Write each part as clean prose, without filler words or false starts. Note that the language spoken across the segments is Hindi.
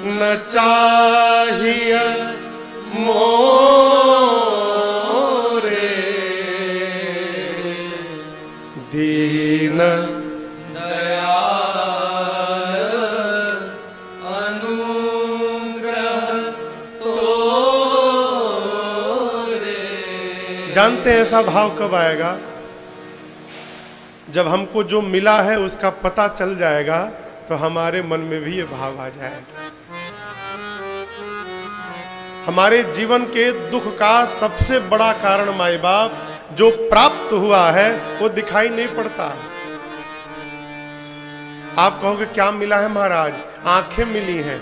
न चाहिए मोरे दीन दयाल अनुग्रह तोरे। जानते हैं ऐसा भाव कब आएगा? जब हमको जो मिला है उसका पता चल जाएगा तो हमारे मन में भी ये भाव आ जाएगा। हमारे जीवन के दुख का सबसे बड़ा कारण माई बाप जो प्राप्त हुआ है वो दिखाई नहीं पड़ता। आप कहोगे क्या मिला है महाराज? आंखें मिली हैं।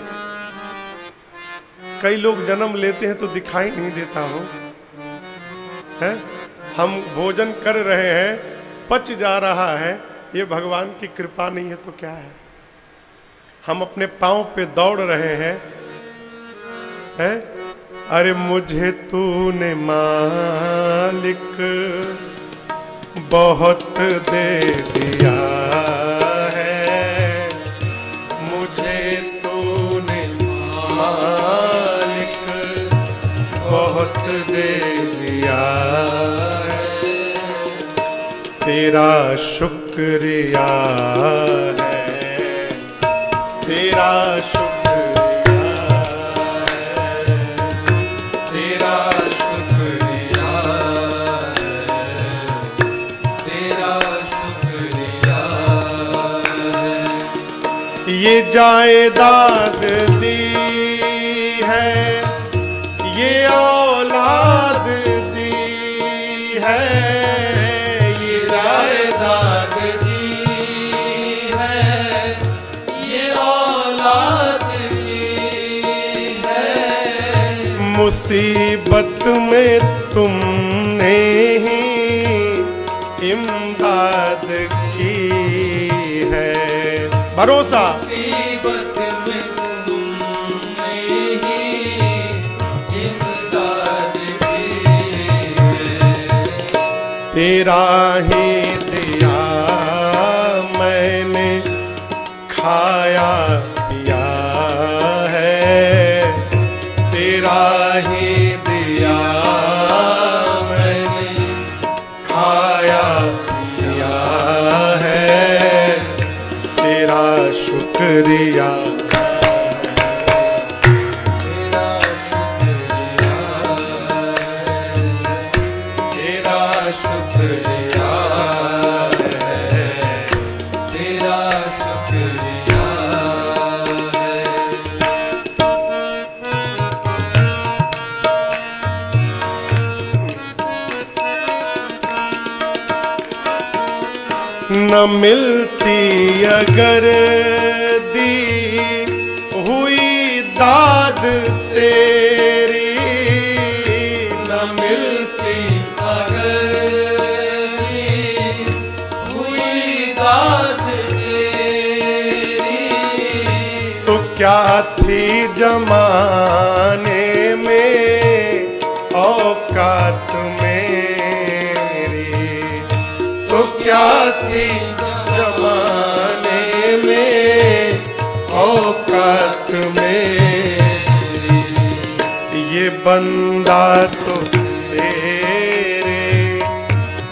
कई लोग जन्म लेते हैं तो दिखाई नहीं देता हो है? हम भोजन कर रहे हैं, पच जा रहा है, ये भगवान की कृपा नहीं है तो क्या है? हम अपने पांव पे दौड़ रहे हैं है? अरे मुझे तूने मालिक बहुत दे दिया है, मुझे तूने मालिक बहुत दे दिया है, तेरा शुक्रिया है, तेरा शुक्रिया है, तेरा शुक्रिया है, तेरा शुक्रिया है। ये जायदाद दी है, ये औलाद दी है, ये जायदाद दी है, ये औलाद दी है, मुसीबत में तुमने ही इमदाद की है। भरोसा मुसीबत में तुमने ही इमदाद की है, तेरा ही दिया मैंने खाया पिया है, तेरा ही दिया मैंने खाया पिया है, तेरा शुक्रिया शुक्रिया है, तेरा शुक्रिया है। न मिलती अगर दी हुई दाद तेरी, न मिलती अगर क्या थी जमाने में औकात मेरी, तो क्या थी जमाने में औकात मेरी, ये बंदा तो तेरे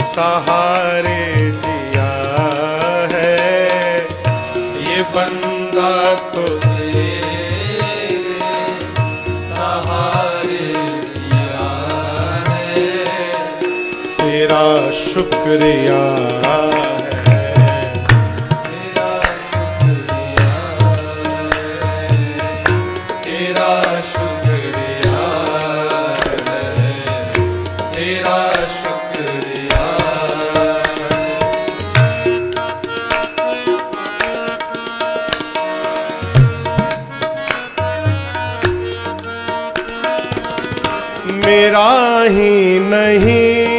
सहारे जिया है, ये बंदा तो तेरा शुक्रिया है, तेरा शुक्रिया है, तेरा शुक्रिया है, तेरा शुक्रिया मेरा ही नहीं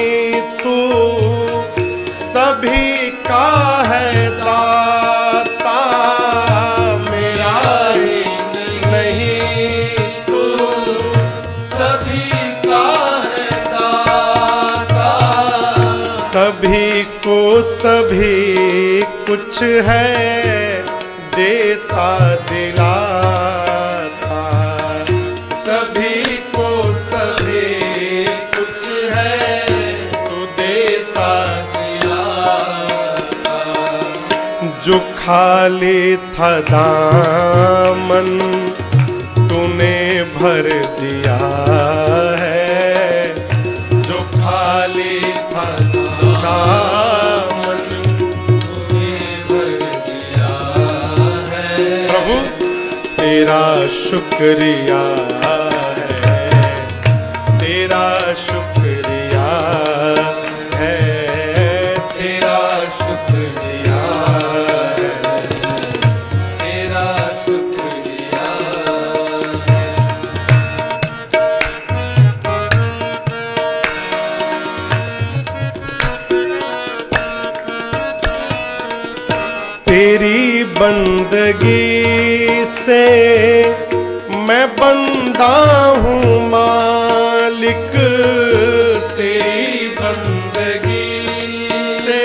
सभी का है दाता, मेरा ही नहीं तू सभी का है दाता, सभी को सभी कुछ है देता दिलाता, खाली था दामन तूने भर दिया है, जो खाली था दामन तूने भर दिया है। प्रभु तेरा शुक्रिया है, तेरा शुक्रिया है, तेरा शुक्रिया है, तेरा शुक्रिया है। तेरी बंदगी से मैं बंदा हूँ मालिक, तेरी बंदगी से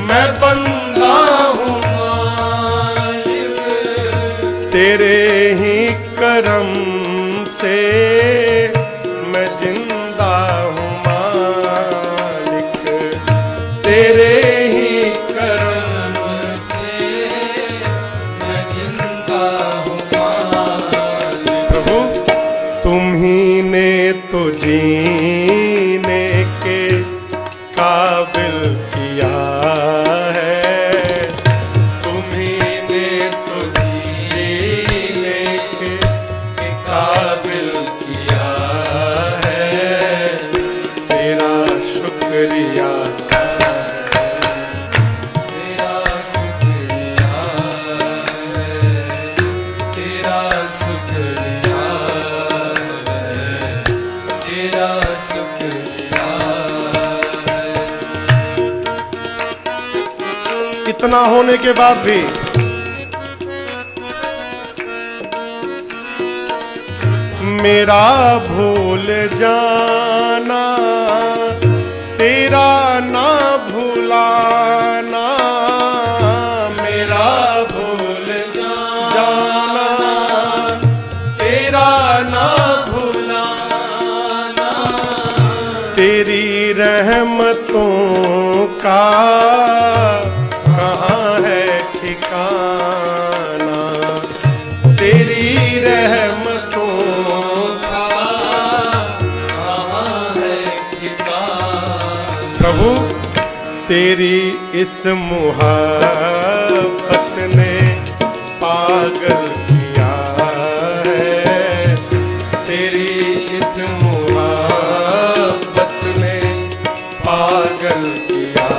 मैं बंदा हूँ मालिक, तेरे ही करम से मैं जिंदा हूँ मालिक, तेरे ही करम से मैं जिंदा हूँ मालिक। प्रभु तुम ही ने तो जीने के काबिल किया है, तुम ही ने तो जीने के काबिल किया है, तेरा शुक्रिया है, तेरा शुक्रिया है, तेरा शुक्रिया है, तेरा शुक्रिया है। इतना होने के बाद भी मेरा भूल जाना, तेरा ना भुलाना, मेरा भूल जाना, तेरा ना भुलाना, तेरी रहमतों का कहाँ है ठिकाना, तेरी रहमतों का कहाँ है ठिकाना। प्रभु तेरी इस मुहब्बत ने पागल किया है, तेरी इस मुहब्बत ने पागल किया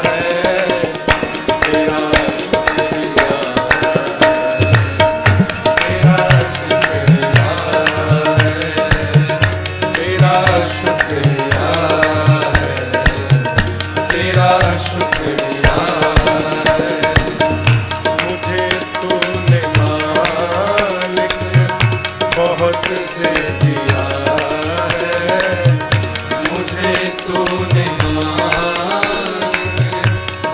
है, तेरा शुक्रिया है, तेरा शुक्रिया है, तेरा शुक्रिया है, तेरा शुक्रिया है। मुझे तूने मालिक बहुत दे दिया है, मुझे तूने मालिक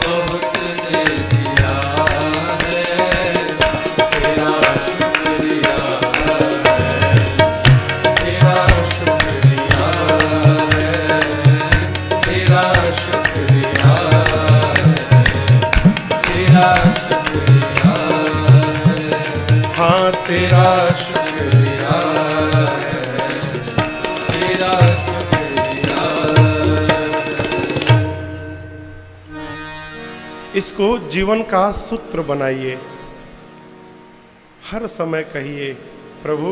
बहुत दे दिया है, तेरा शुक्रिया है, तेरा शुक्रिया है, तेरा शुक्रिया है, तेरा शुक्रिया है। हाँ तेरा शुक्रिया है, तेरा शुक्रिया है। इसको जीवन का सूत्र बनाइए, हर समय कहिए प्रभु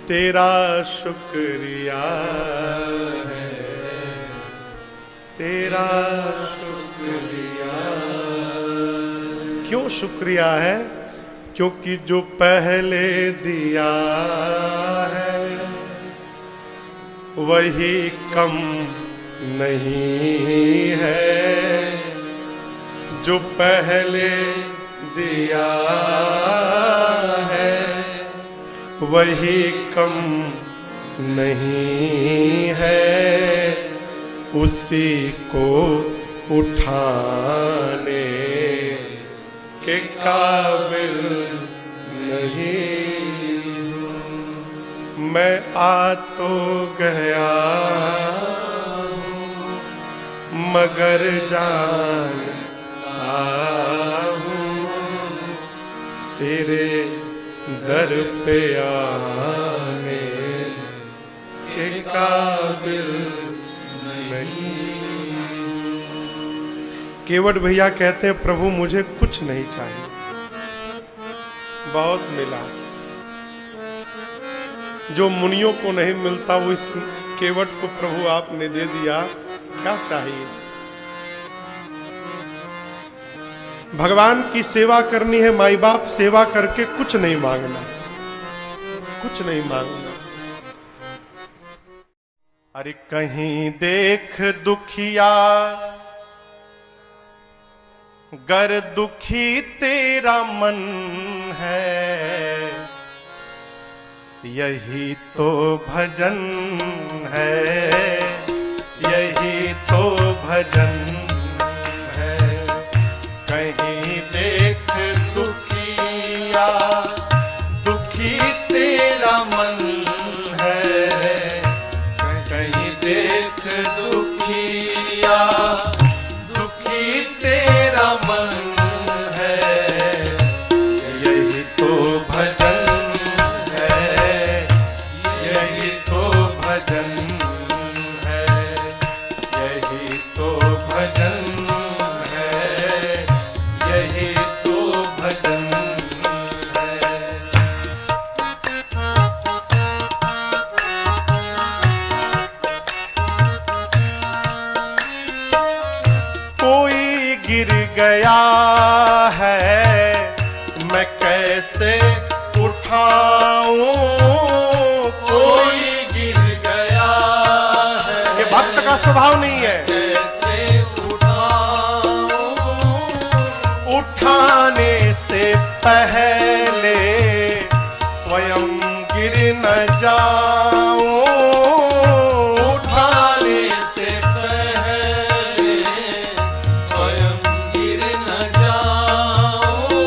तेरा शुक्रिया है, तेरा शुक्रिया। क्यों शुक्रिया है? क्योंकि जो पहले दिया है वही कम नहीं है, जो पहले दिया है वही कम नहीं है, उसी को उठाने के काबिल नहीं। मैं आ तो गया मगर जानता तेरे दर पे आने के काबिल नहीं। केवट भैया कहते हैं प्रभु मुझे कुछ नहीं चाहिए, बहुत मिला। जो मुनियों को नहीं मिलता वो इस केवट को प्रभु आपने दे दिया, क्या चाहिए। भगवान की सेवा करनी है, माई बाप सेवा करके कुछ नहीं मांगना, कुछ नहीं मांगना। अरे कहीं देख दुखिया गर दुखी तेरा मन है, यही तो भजन है, यही तो भजन है। कहीं देख दुखिया दुखी तेरा मन है, कहीं देख दुखिया दुखी तेरा मन है, यही तो भजन है, यही तो भजन है, यही तो भजन है, यही तो भजन है। कोई गिर गया है मैं कैसे उठाऊं, कोई गिर गया है, ये भक्त का स्वभाव नहीं है, कैसे उठाऊं, उठाने से पहले स्वयं गिर न जाऊं, उठाने से पहले स्वयं गिर न जाऊं।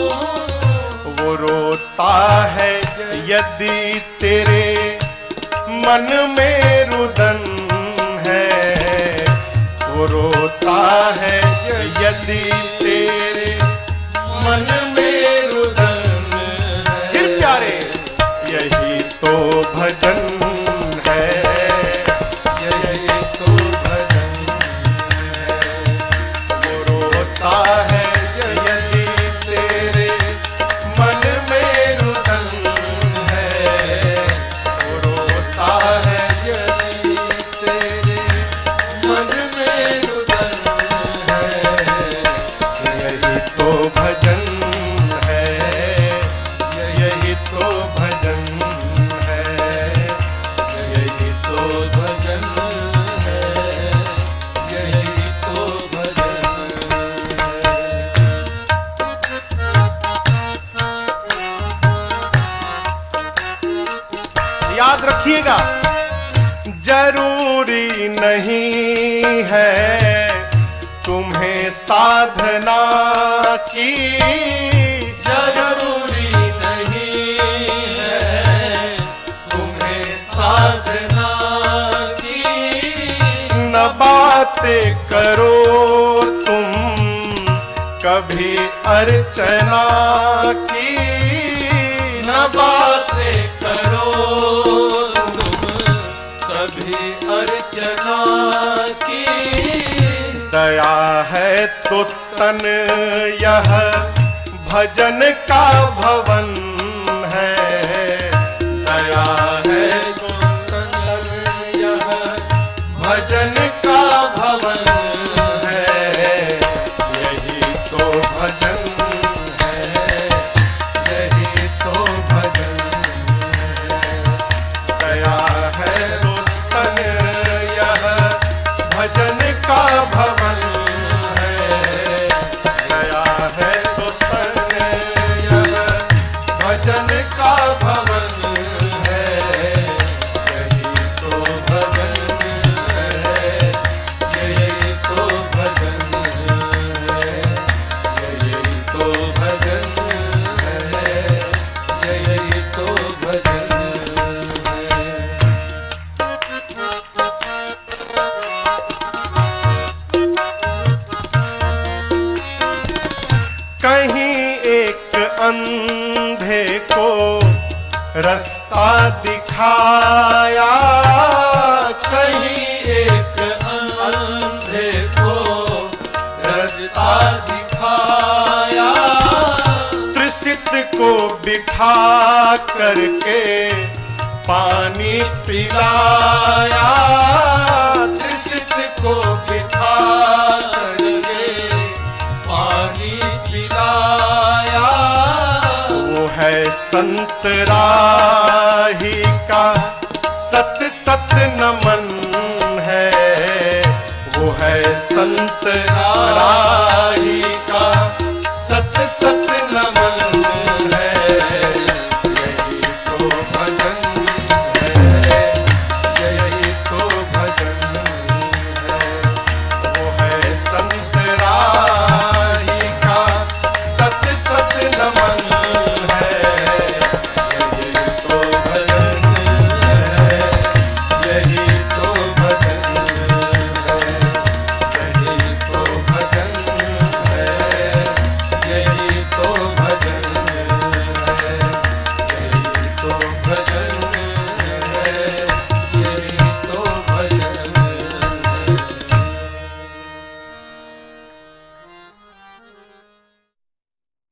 वो रोता है यदि तेरे मन में रुदन है, वो रोता है यदि तेरे मन में रुदन है। फिर प्यारे यही तो भजन है, यही तो भजन है। वो रोता है यदि तेरे मन में रुदन है, वो रोता है यदि तेरे मन में रुदन है, यही तो भजन है, यही तो भजन है, यही तो भजन है, यही तो भजन है। याद रखिएगा जरूरी नहीं है तुम्हें साधना की, जरूरी नहीं है तुम्हें साधना की। न बातें करो तुम कभी अर्चना की, न बातें करो तुम कभी अर्चना की। दया है तो तन यह भजन का भवन है, दया है तो तन यह भजन का भवन है, यही तो भजन है, यही तो भजन है। दया है तो तन यह भजन का भवन है, दया है तो तन यह रास्ता दिखाया, कहीं एक अंधे को रास्ता दिखाया, त्रिसित को बिठा करके पानी पिलाया, त्रिसित को बिठा करके पानी पिलाया। वो है संत राही का सत सत नमन है, वो है संत राही का सत सत नमन है। यही तो भजन है, यही तो भजन है, वो है संत राही का सत सत नमन है। यही तो भजन है, यही तो भजन है, यही तो भजन है, यही तो भजन है, यही तो भजन है, यही तो भजन है।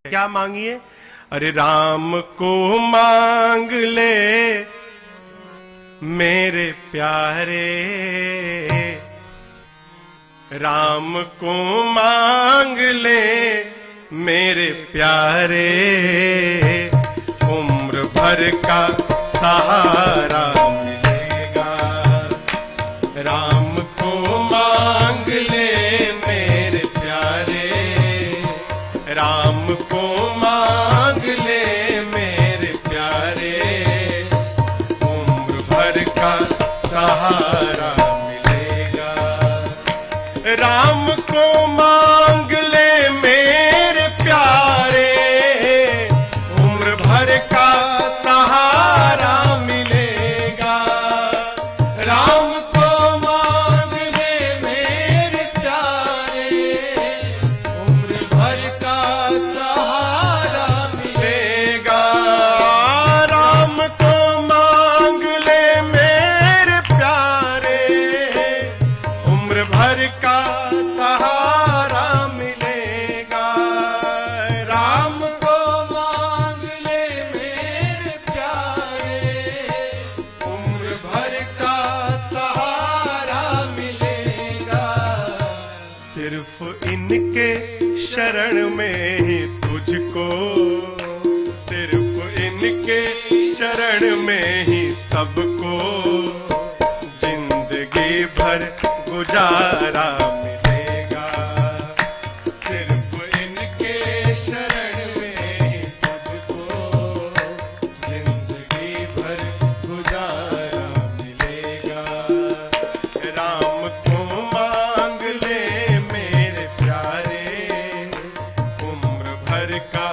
क्या मांगिए? अरे राम को मांग ले मेरे प्यारे, राम को मांग ले मेरे प्यारे, उम्र भर का सहारा मिलेगा। राम को मांग ले मेरे प्यारे, राम को मांग ले मेरे प्यारे, उम्र भर का सहारा मिलेगा। राम को मांग ले मेरे प्यारे, उम्र भर का सहारा मिलेगा। राम को मांग ले मेरे प्यारे, उम्र भर का सहारा मिलेगा। राम को मांग ले मेरे प्यारे, उम्र भर का सहारा मिलेगा। राम को मांग ले मेरे प्यारे, उम्र भर का सहारा मिलेगा। सिर्फ इनके शरण में ही तुझको, सिर्फ इनके शरण में ही सबको जिंदगी भर गुजारा मिलेगा। सिर्फ इनके शरण में ही तुझको जिंदगी भर गुजारा मिलेगा। राम को मांग ले मेरे प्यारे, उम्र भर का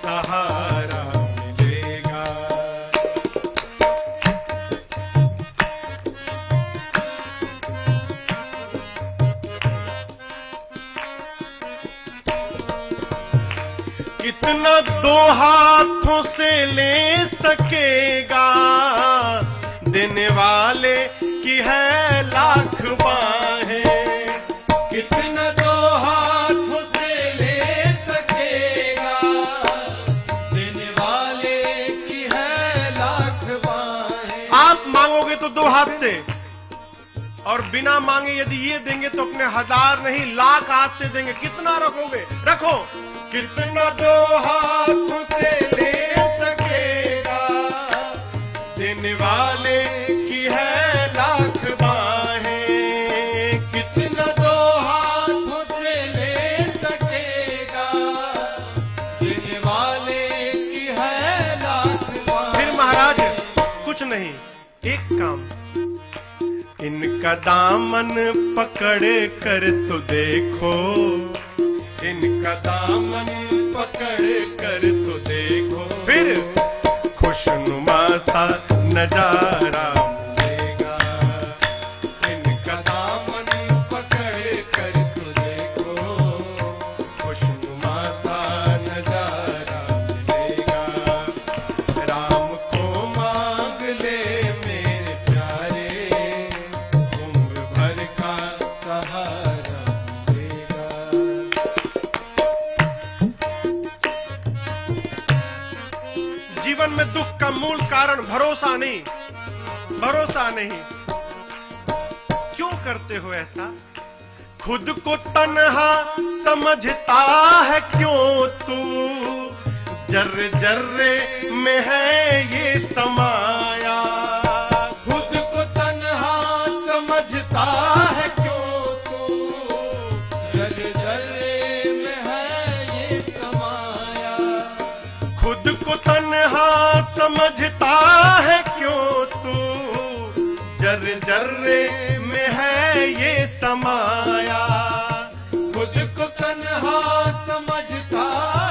सहारा मिलेगा। कितना दो हाथों से ले सकेगा, देने वाले की है लाख बाहें। कितना दो हाथों से ले सकेगा, देने वाले की है लाख बाहें। आप मांगोगे तो दो हाथ से, और बिना मांगे यदि ये देंगे तो अपने 1000 नहीं लाख हाथ से देंगे। कितना रखोगे? रखो। कितना दो हाथों से ले सकेगा, देने वाले की है लाख बाहें। कितना दो हाथों से ले सकेगा, देने वाले की है लाख बाहें। फिर महाराज कुछ नहीं, एक काम, इनका दामन पकड़ कर तो देखो, इनका दामन पकड़ कर तो देखो, फिर खुशनुमा सा नजारा मिलेगा। इनका दामन पकड़ कर तो देखो, खुशनुमा सा नजारा मिलेगा। राम को जीवन में दुख का मूल कारण भरोसा नहीं, भरोसा नहीं। क्यों करते हो ऐसा? खुद को तन्हा समझता है क्यों तू, जर्रे जर्रे में है ये समाया। खुद को तन्हा समझता है क्यों तू, जर्रे जर्रे में है ये समाया। खुद को तन्हा समझता है क्यों तू, जर्रे जर्रे में है ये समाया। खुद को तन्हा समझता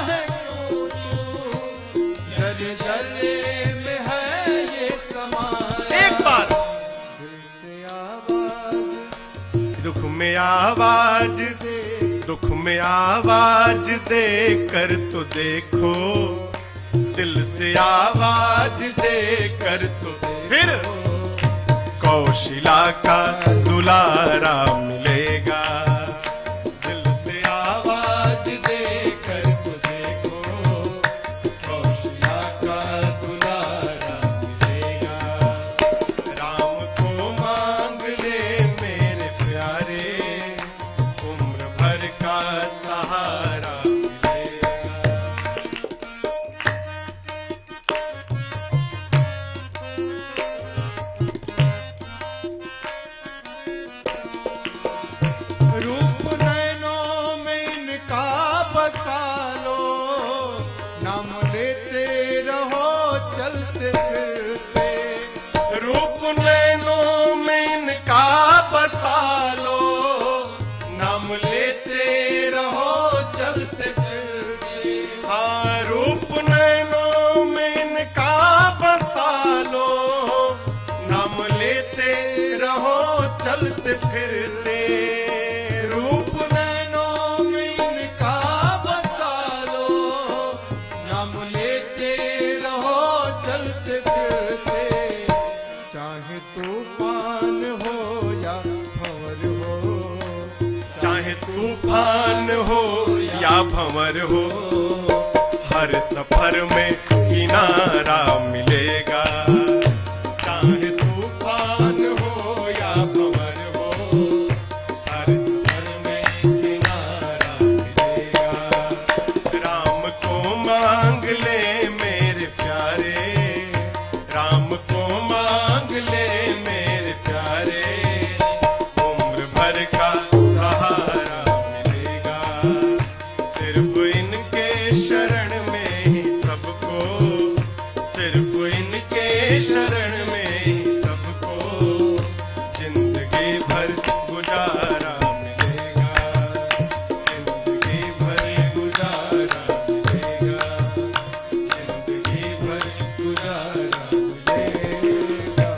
है क्यों तू, जर्रे जर्रे में है ये समाया। एक बार दुख में आवाज दे, दुख में आवाज दे कर तो देखो, दिल से आवाज दे कर तो फिर कौशिला का दुलारा मिलेगा। दिल से आवाज दे कर तो देखो, कौशिला का दुलारा मिलेगा। राम को मांग ले मेरे प्यारे, उम्र भर का सहारा मिलेगा। रूप नैनों में इनका बसा लो, नाम लेते रहो चलते फिरते। रूप नैनों में इनका बसा लो, नाम लेते रहो चलते फिरते। हाँ, रूप नैनों में इनका बसा लो, नाम लेते रहो चलते फिरते। रूप नैनों में इनका बसा लो, नाम लेते रहो चलते फिरते। चाहे तूफान हो या भंवर हो, चाहे तूफान हो या भंवर हो, हर सफर में किनारा मिलेगा। चाहे तूफान हो या भंवर हो, हर सफर में किनारा मिलेगा। राम को मांग ले मेरे प्यारे, राम को मांग ले मेरे प्यारे, उम्र भर का सहारा मिलेगा। सिर्फ इनके शरण में ही सबको, सिर्फ इनके शरण में ही सबको जिंदगी भर गुजारा मिलेगा। जिंदगी भर गुजारा मिलेगा, जिंदगी भर गुजारा मिलेगा।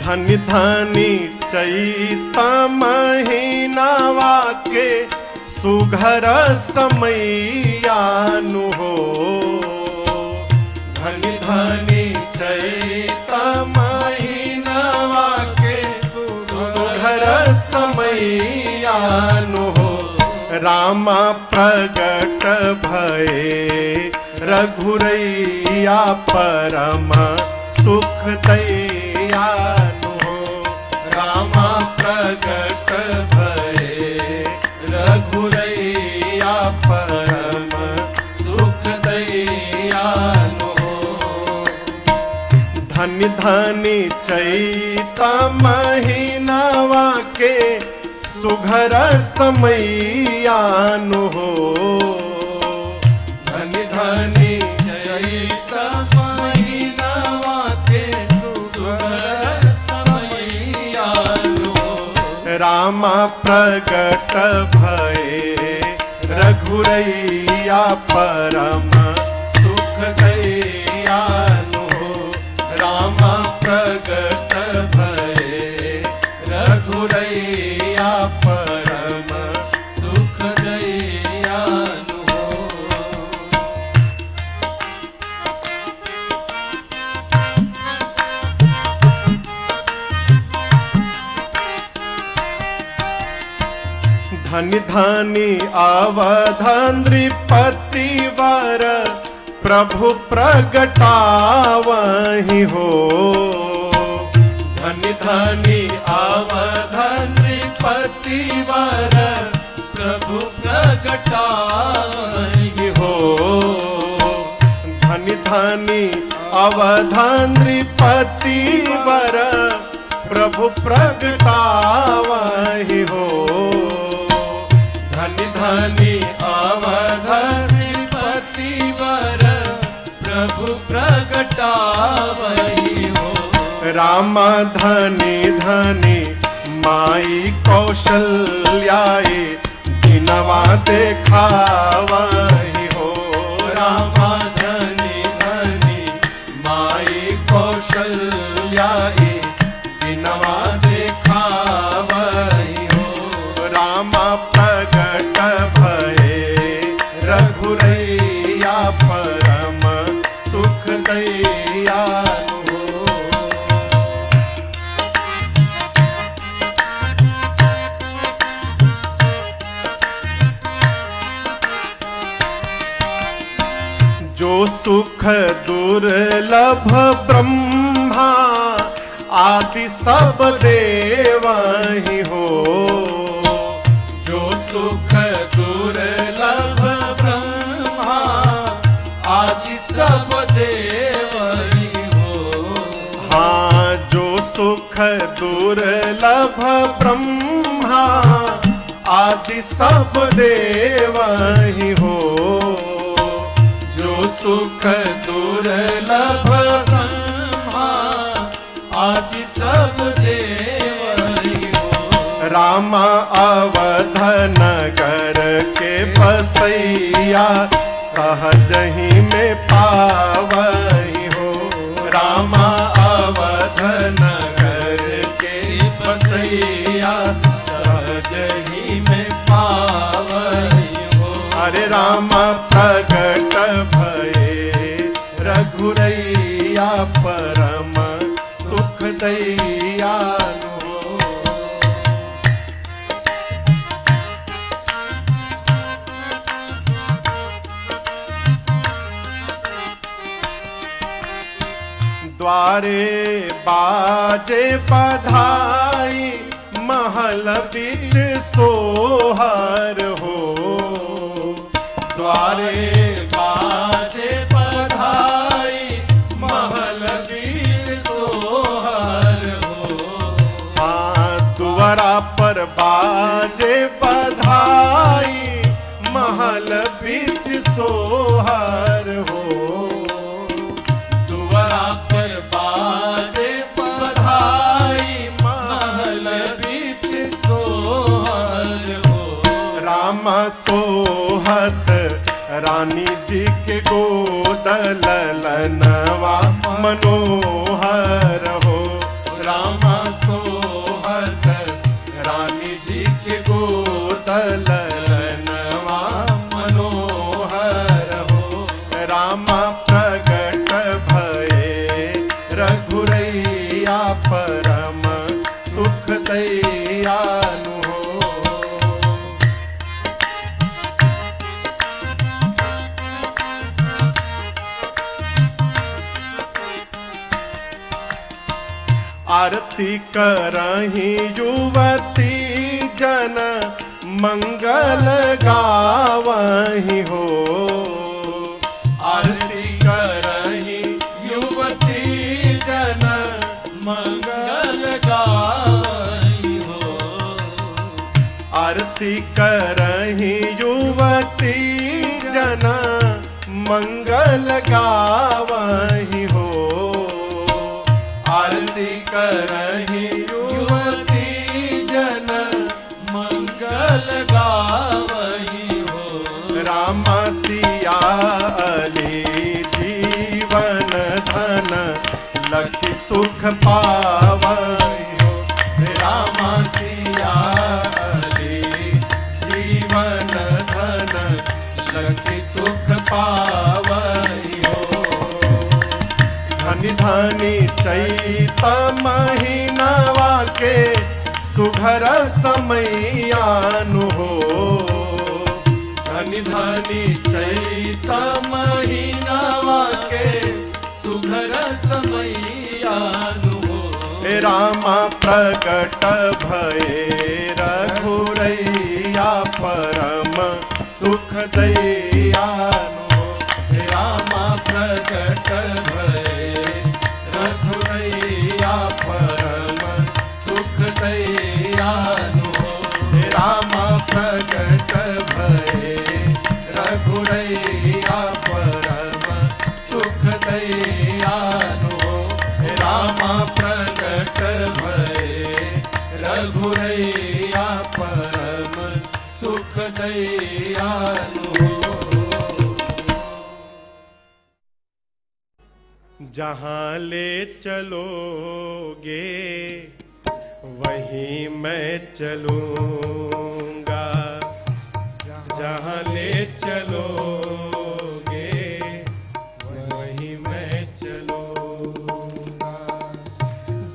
धनि धनि चैता महीनावा के सुघर समैयानु हो। धनि धनि चैता महीनावा के सुघर समैयानु हो। रामा प्रगट भये रघुरैया परम सुख दैयानु हो। रामा प्रगट भये रघुरैया परम सुख दैयानु हो। धनि धनि चैता महीनावा के सुघर समैयानु हो। धनि धनि चैता महीनावा के सुघर समैयानु हो। रामा प्रगट भये रघुरैया परम सुख दैयानु हो। रामा प्रगट भये रघुरैया परम सुख दैयानु हो। धनि धनि अवध नृपति वर प्रभु प्रगटावहि हो। धनि धनि अवध नृपति वर प्रभु प्रगटावहि हो। धनि धनि अवध नृपति वर प्रभु प्रगटावहि हो। धनि धनि अवध नृपति वर प्रभु प्रगटावहि हो। राम धनि धनि माई कौशल्याए दिनवा देखावहि हो। राम धनि धनि माई कौशल्याए दिनवा देखावहि हो। राम प्रगट भये रघुरैया परम सुख दयालु हो। जो सुख दुर्लभ ब्रह्मा आदि सब देवहि हो। जो सुख दुर्लभ ब्रह्मा आदि सब देवहि हो। हाँ, जो सुख दुर्लभ ब्रह्मा आदि सब देवहि हो। जो सुख दुर्लभ ब्रह्मा आदि सब देवहि हो। राम अवध नगर के बसैया सहज ही में पावहि हो। राम अवध नगर के बसैया सहज ही में पावहि हो। अरे राम प्रगट भये रघुरैया परम सुख दयालु हो। द्वारे बाजे बधाई महल बीच सोहर हो। द्वारे बाजे बधाई महल बीच सोहर हो। हाँ, दुआरा पर बाजे बधाई महल बीच सोहर हो। दुआरा पर बाजे बधाई महल बीच सोहर हो। राम सोहत रानी जी के गोद ललनवा मनोहर हो। राम सोहत रानी जी के गोद ललनवा मनोहर हो। राम प्रगट भये रघुरैया परम सुख दयालु हो। आरती करहि युवती जन मंगल गावहि हो। आरती करहि युवती जन मंगल गावहि हो। आरती करहि युवती जन मंगल गावहि हो। आरती करहि युवती जन मंगल गावहि हो। राम सिया अली जीवन धन लखि सुख पावहि हो। राम सिया अली जीवन धन लखि सुख पावहि हो। धनि धनि चैत महीनवा के सुघर समयानु हो। धनी धनी चैत महीनावा के सुघर समयानु हो। रामा प्रकट भये रघुरैया परम सुख दयानु हो। रामा प्रकट भये रघुरैया परम सुख दयानु हो। रामा प्रकट भये रघुरैया परम सुख दयानु हो। रामा प्रकट भये रघुरैया परम सुख दयानु हो। जहाँ ले चलोगे वहीं मैं चलूंगा। जहाँ ले चलोगे वहीं मैं चलूंगा।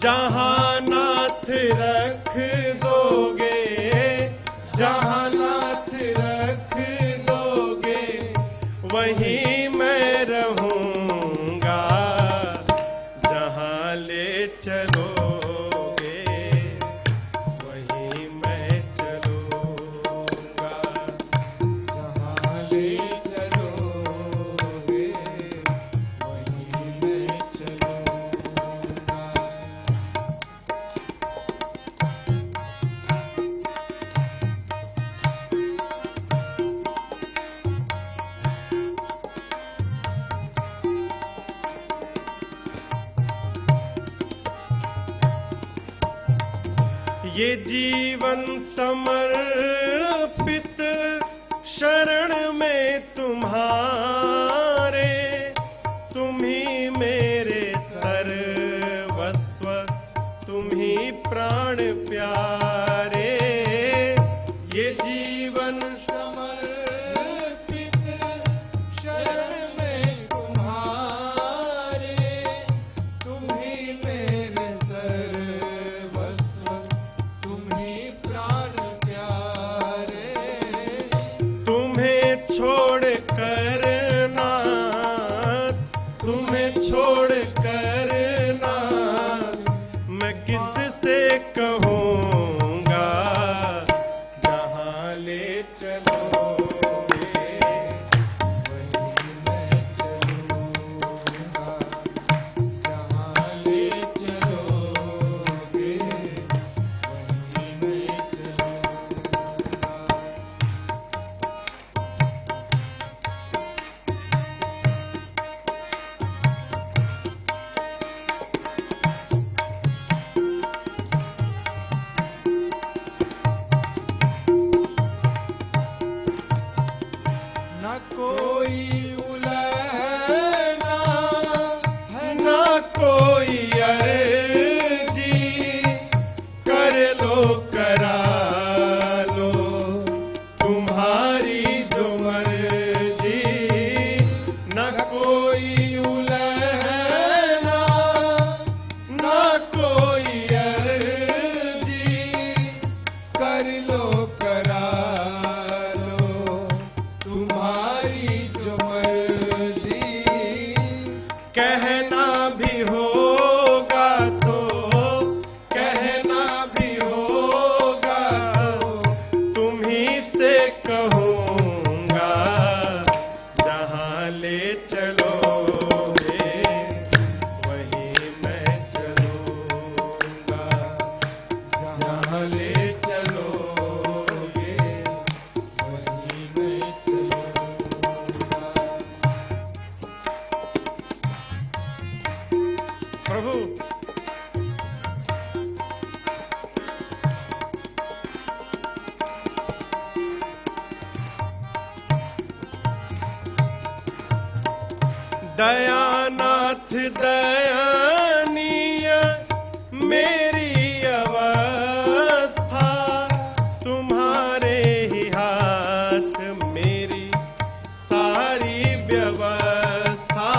जहाँ नाथ रख दोगे, जहाँ नाथ रख दोगे वहीं मैं रहूंगा। जहाँ ले चलोगे वहीं मैं चलूंगा। जहाँ ले चलोगे वहीं मैं चलूंगा। ये जीवन समर्पित शरण में तुम्हारे। तुम ही मेरे सर्वस्व, तुम ही प्राण प्यारे। ये जीवन समर्पित शरण में तुम्हारे। तुम ही मेरे सर्वस्व, तुम ही प्राण प्यारे। तुम्हें छोड़ कर नाथ, तुम्हें छोड़ कर नाथ मैं किससे कहूँगा। जहाँ ले चलोगे वहीं मैं चलूँगा। जहाँ ले चलोगे वहीं मैं चलूँगा। न कोई उलझना है, न कोई अर्जी। कर लो करा लो तुम्हारी जो मर्जी। न कोई उलझना, न कोई अर्जी। कर लो करा लो तुम्हारी जो मर्जी। कहना भी होगा तो, कहना भी होगा तो तुम ही से कहूँगा। जहाँ ले चलोगे वहीं मैं चलूँगा। जहाँ ले चलोगे वहीं मैं चलूँगा। प्रभु दयानाथ दयानीय मेरी अवस्था। तुम्हारे ही हाथ मेरी सारी व्यवस्था।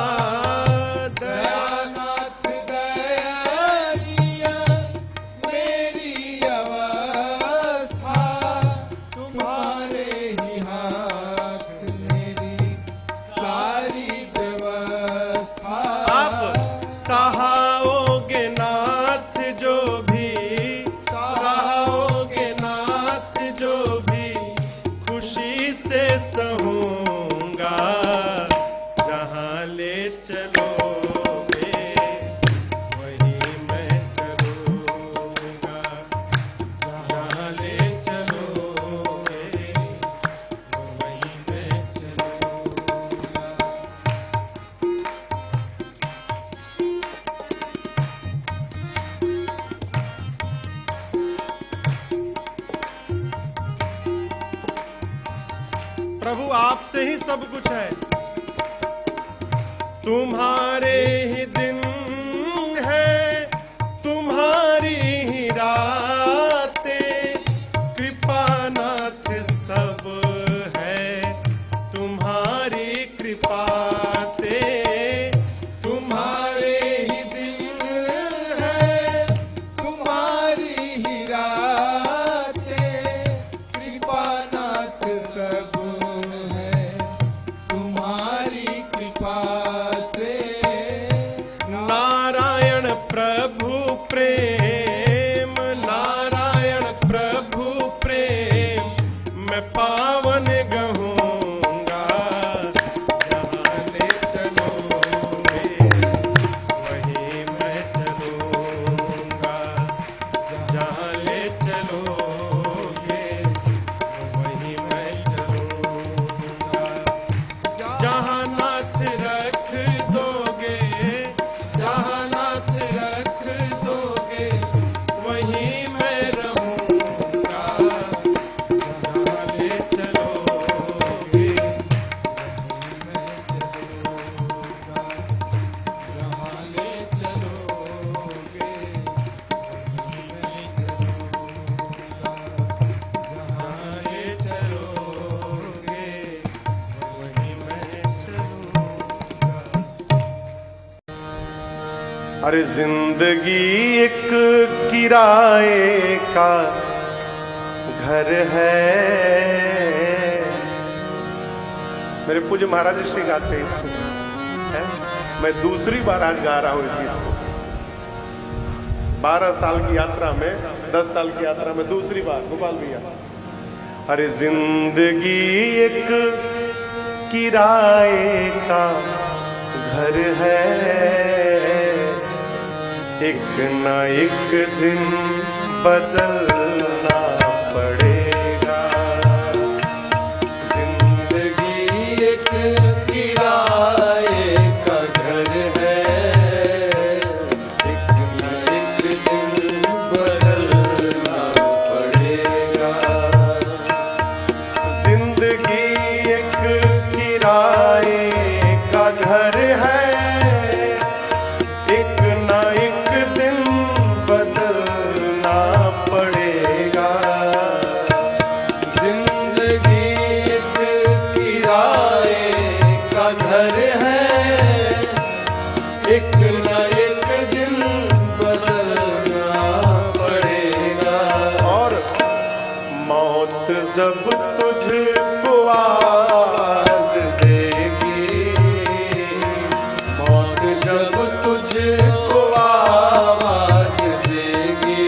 दयानाथ दयानीय मेरी अवस्था। प्रभु आपसे ही सब कुछ है। तुम्हारे ही दिन है, तुम्हारी ही रातें, कृपानाथ सब है तुम्हारी कृपा से। तुम्हारे ही दिन है, तुम्हारी ही रातें, कृपानाथ सब है तुम्हारी कृपा से। नारायण प्रभु प्रेम, नारायण प्रभु प्रेम, मैं पावन गहूंगा। जहाँ ले चलोगे वहीं मैं चलूंगा, जहाँ ले चलोगे वहीं मैं चलूंगा। जहाँ नाथ रख दोगे, जहाँ नाथ रख दोगे वहीं मैं रहूंगा। जहाँ ले चलोगे वहीं मैं चलूंगा, जहाँ ले चलोगे वहीं मैं चलूंगा, जहाँ ले चलोगे वहीं मैं चलूंगा। अरे जिंदगी एक किराए का घर है। मेरे पूज्य महाराज श्री गाते हैं इसको, है? मैं दूसरी बार आज गा रहा हूं इस गीत को। 12 साल की यात्रा में, 10 साल की यात्रा में दूसरी बार। गोपाल भैया, अरे जिंदगी एक किराए का घर है, एक न एक दिन बदलना पड़ेगा। जिंदगी एक किराए का घर है, एक न एक दिन बदलना पड़ेगा। जिंदगी एक किराए का घर है, एक न एक दिन बदलना पड़ेगा। जिंदगी एक किराए का घर है, एक न एक दिन बदलना पड़ेगा। और मौत जब तुझको आवाज देगी, मौत जब तुझको आवाज देगी,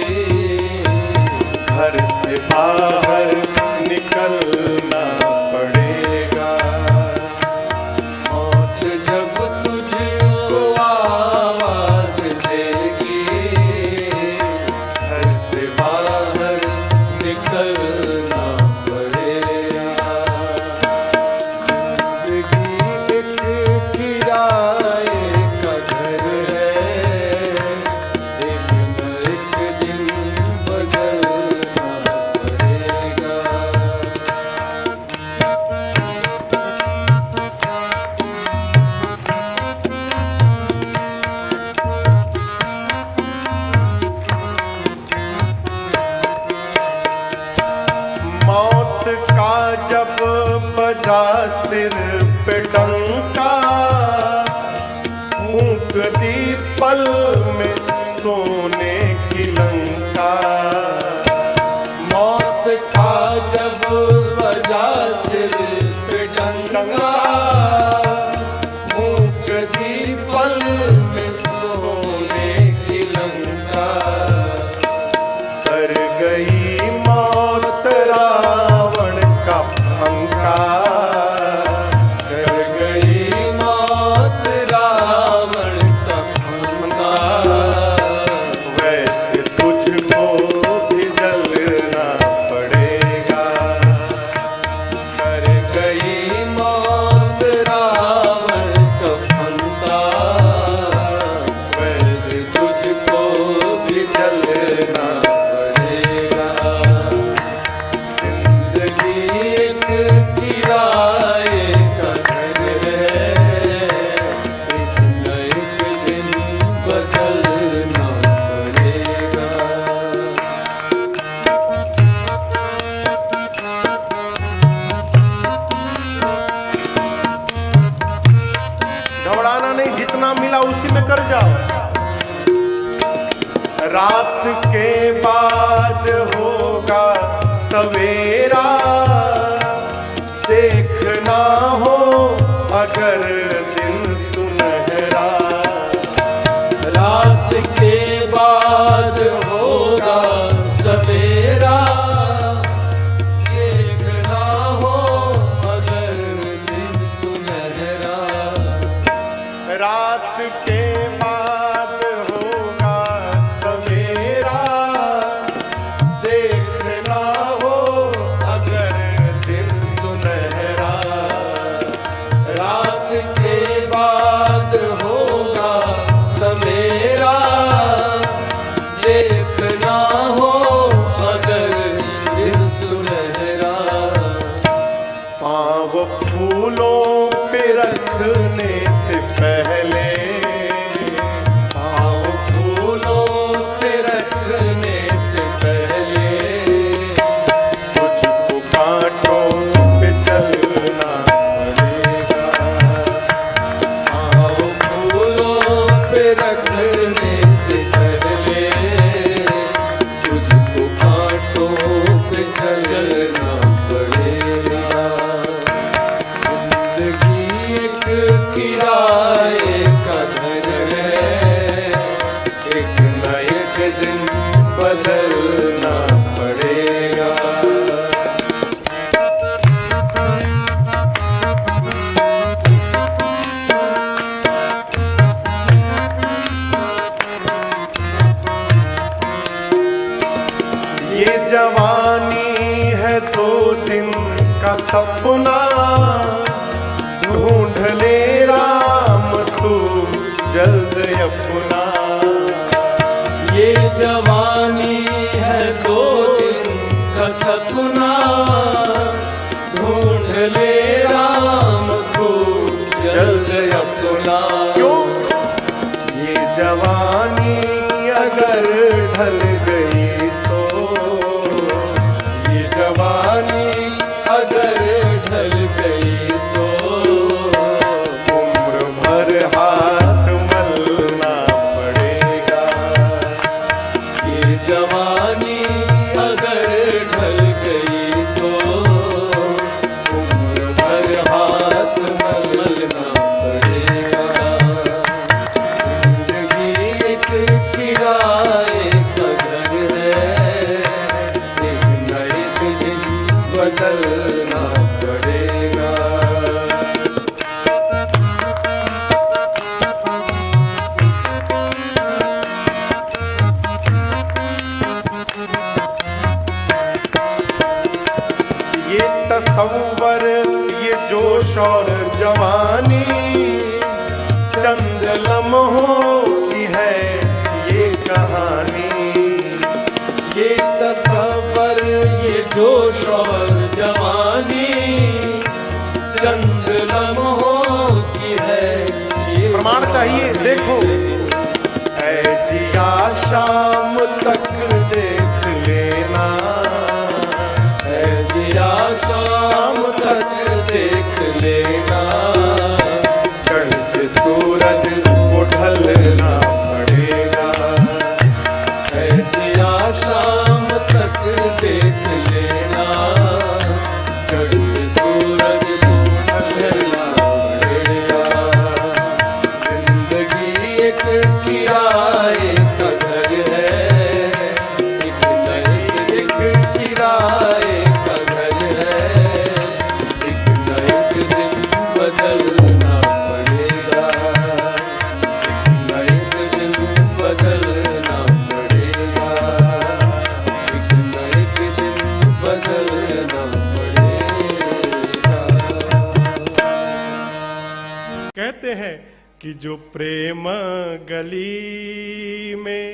घर से बाहर निकलना पड़ेगा। मौत जब तुझको आवाज देगी, घर से बाहर निकलना पड़ेगा। जिंदगी एक किराए का घर है, एक न एक दिन बदलना पड़ेगा। मौत का जब बजा सिर पे डंका, फूंक दी पल में सोने की लंका। मौत का जब बजा सिर पे डंका, फूंक दी पल में सोने की लंका। कर गई मौत रावण का पंखा, कर गई मौत रावण का पंखा। रात के बाद होगा सवेरा, देखना हो अगर दिन सुनहरा। रात के बाद होगा सवेरा, देखना हो अगर दिन सुनहरा। रात के बाद होगा सवेरा, देखना हो अगर दिन सुनहरा। रात के बाद होगा सवेरा, देखना हो अगर दिन सुनहरा। पाँव फूलों पे रखने से पहले, पाँव फूलों से रखने से पहले, तुझको कांटों पे चलना पड़ेगा। पाँव फूलों पे रखने से पहले, तुझको कांटों पे चलना पड़ेगा। जिंदगी एक किराए का घर है, एक न एक दिन बदलना पड़ेगा। ये जवानी है 2 दिन का सपना, ढूंढ ले राम तू जल्द अपना। ये जवानी है 2 दिन का सपना, ढूंढ ले राम को जल्द अपना। क्यों? ये जवानी अगर ढल गई तो, ये जवानी अगर ढल गई तो, उम्र भर हाथ मलना पड़ेगा। ये जवानी अगर ढल गई तो, उम्र भर हाथ मलना पड़ेगा। जिंदगी एक किराए का घर है, एक न एक दिन बदलना पड़ेगा। ये तसव्वुर, ये जोश और जवानी, चंद लम्हों की है ये कहानी। ये तसव्वुर, ये जोश और जवानी, चंद लम्हों की है ये प्रमाण चाहिए, देखो। ऐ जिया शाम तक देख लेना, है जिया शाम तक देख लेना। चढ़ते सूरज को ढलना पड़ेगा। है जिया शाम तक देख लेना, चढ़ते सूरज को ढलना पड़ेगा। जिंदगी एक किराए का घर है, एक न एक किराए का घर है, एक न एक दिन बदलना पड़ेगा। एक न एक दिन बदलना पड़ेगा। एक न एक दिन बदलना पड़ेगा। कहते हैं कि जो प्रेम गली में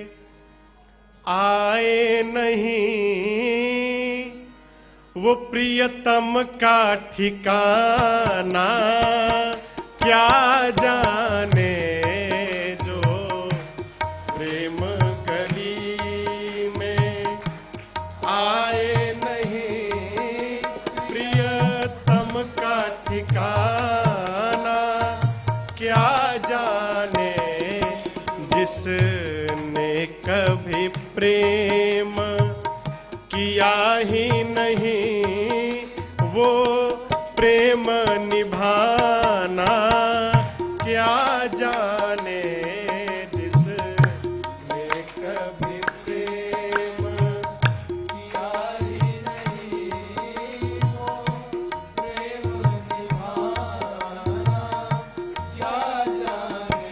आए नहीं, वो प्रियतम का ठिकाना क्या जाने। जो प्रेम गली में आए नहीं, प्रियतम का ठिकाना क्या जाने। जिसने कभी प्रेम किया ही नहीं, वो प्रेम निभाना क्या जाने। जिसने कभी प्रेम किया ही नहीं, वो प्रेम निभाना क्या जाने।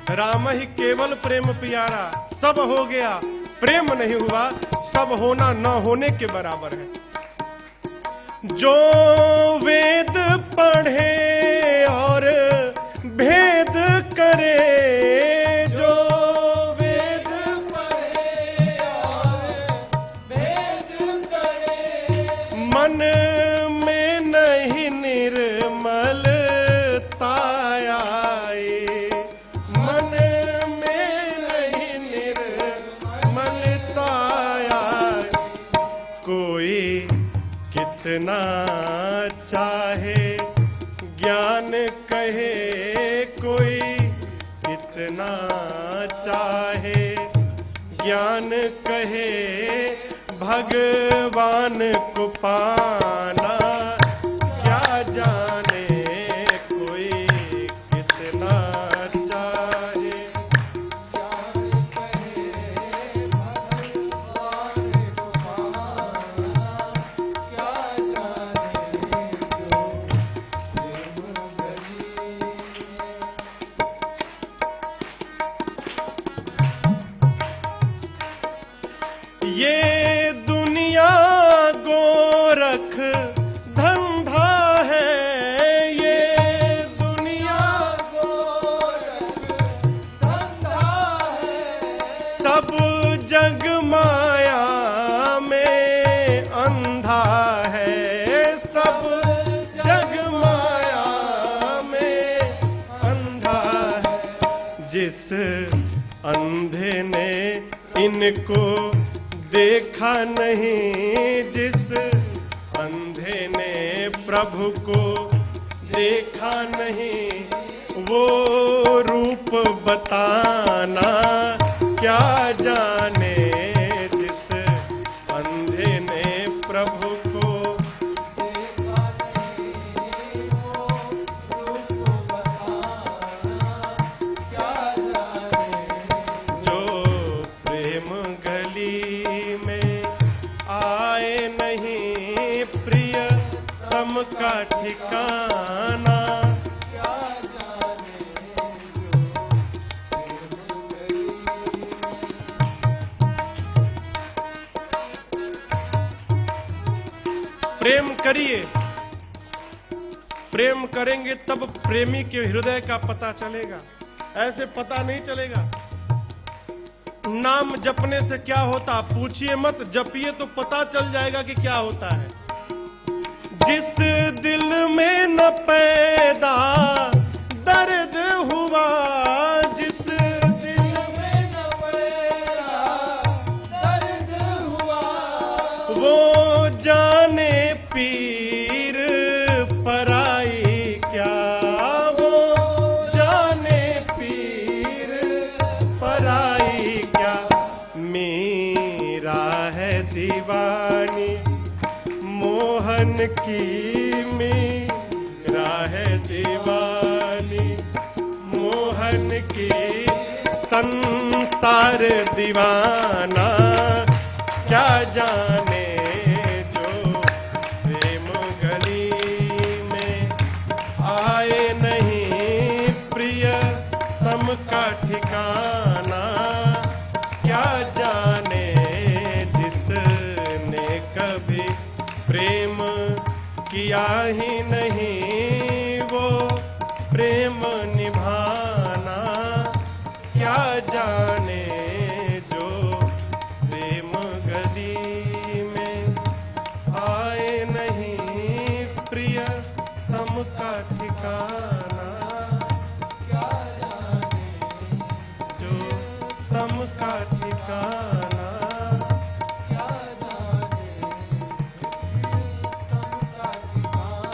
जो राम ही केवल प्रेम प्यारा, सब हो गया प्रेम नहीं हुआ, सब होना न होने के बराबर है। जो वेद पढ़े और भेद करे, जो वेद पढ़े और भेद करे, मन में नहीं निर्मलता आए, मन में नहीं निर्मलता आए। कोई कितना चाहे ज्ञान कहे, कोई कितना चाहे ज्ञान कहे, भगवान को पाना क्या जाने। कोई कितना चाहे ज्ञान कहे, भगवान को पाना क्या जाने। जो प्रेम गली ये दुनिया गोरख धंधा है, ये दुनिया गोरख धंधा है। सब जग माया में अंधा है, सब जग माया में अंधा है। जिस अंधे ने इनको देखा नहीं, जिस अंधे ने प्रभु को देखा नहीं, वो रूप बताना क्या जाने। जिस अंधे ने प्रभु को देखा नहीं, वो रूप बताना क्या जाने। जो प्रेम गली में आए नहीं, प्रिय तम का ठिकाना क्या जाने। जो प्रेम गली प्रेम करिए, प्रेम करेंगे तब प्रेमी के हृदय का पता चलेगा, ऐसे पता नहीं चलेगा। नाम जपने से क्या होता पूछिए मत, जपिए तो पता चल जाएगा कि क्या होता है। जिस दिल में न पैदा दर्द हुआ, जिस दिल में न पैदा दर्द हुआ, वो जाने पीर पराई क्या, वो जाने पीर पराई क्या। मेरा है दीवानी मोहन की, मेरा है दीवानी मोहन की, संसार दीवाना क्या जाने। जो प्रेम गली में आए नहीं, प्रिय तम का ठिकाना क्या जाने। जिसने कभी प्रेम किया ही नहीं, वो प्रेम निभाना क्या जाने। जो प्रेम गली में आए नहीं, प्रिय तम का ठिकाना क्या जाने। जो तम का ठिकाना क्या जाने। तम का ठिकाना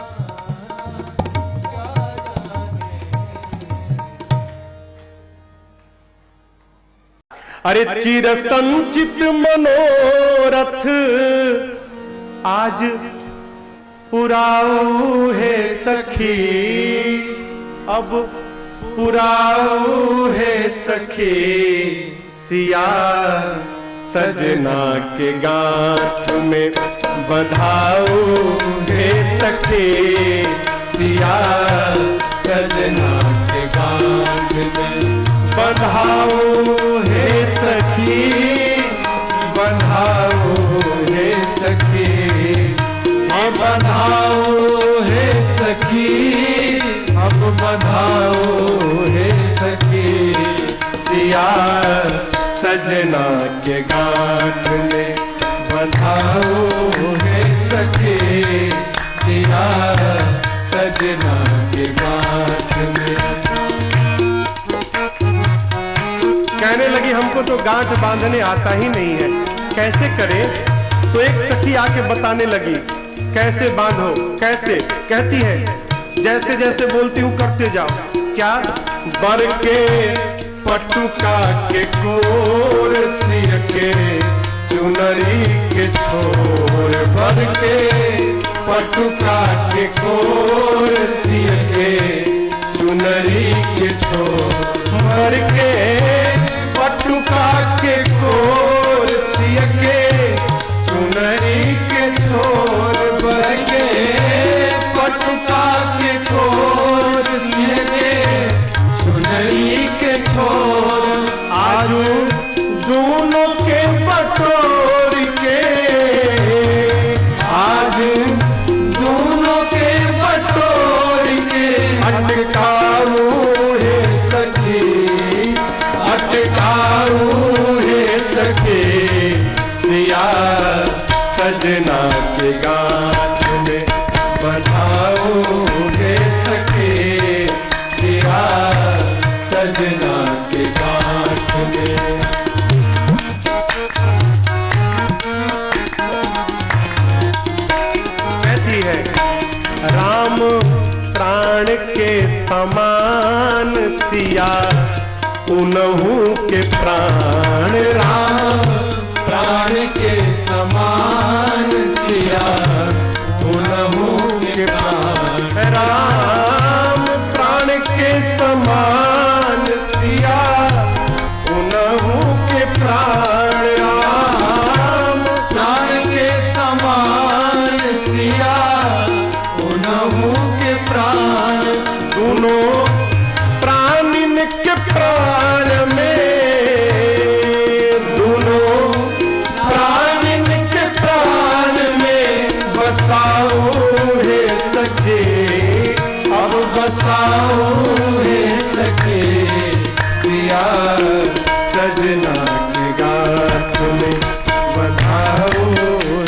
क्या अरे चिर संचित मनोरथ आज पुराऊ है सखी, अब पुराऊ है सखी, सिया सजना के गांठ में बधाऊ है सखी, सिया सजना के गांठ में बधाऊ है सखी, बधाऊ है सखी, बधाऊ है सखी, अब बधाऊ है सखी, सिया सजना के गांठ में बधाऊ है सखी, सिया सजना के गांठ में। कहने लगी हमको तो गांठ बांधने आता ही नहीं है, कैसे करें? तो एक सखी आके बताने लगी कैसे बांधो, कैसे? कहती है जैसे जैसे बोलती हूँ करते जाओ। क्या? बर के पटुका के कोर सिर के चुनरी के छोर, बर के पटुका के कोर सिर के चुनरी के छोर, बर के पटुका के कोर सिर के चुनरी के छोर, बर के पटुका के कोर सिर के चुनरी के छोर, आजू दोनों के बटोर के, आज दोनों के बटोर के, अटकाऊ है सखी, अटकाऊ है सखी, सिया सजना के गांठ में बधाऊ है सखी, सिया सजना के गांठ में। कहती है राम प्राण के समान सिया उनहु के प्राण, राम प्राण के समान सिया उनहु के प्राण, राम प्राण के समान सिया उनहु के प्राण, राम प्राण के समान सिया उनहु के प्राण, दोनों प्राणिन के प्राण में, दोनों प्राणिन के प्राण में बसाओ है सखी, अब बसाओ है सखी, सिया सजना के गांठ में बधाओ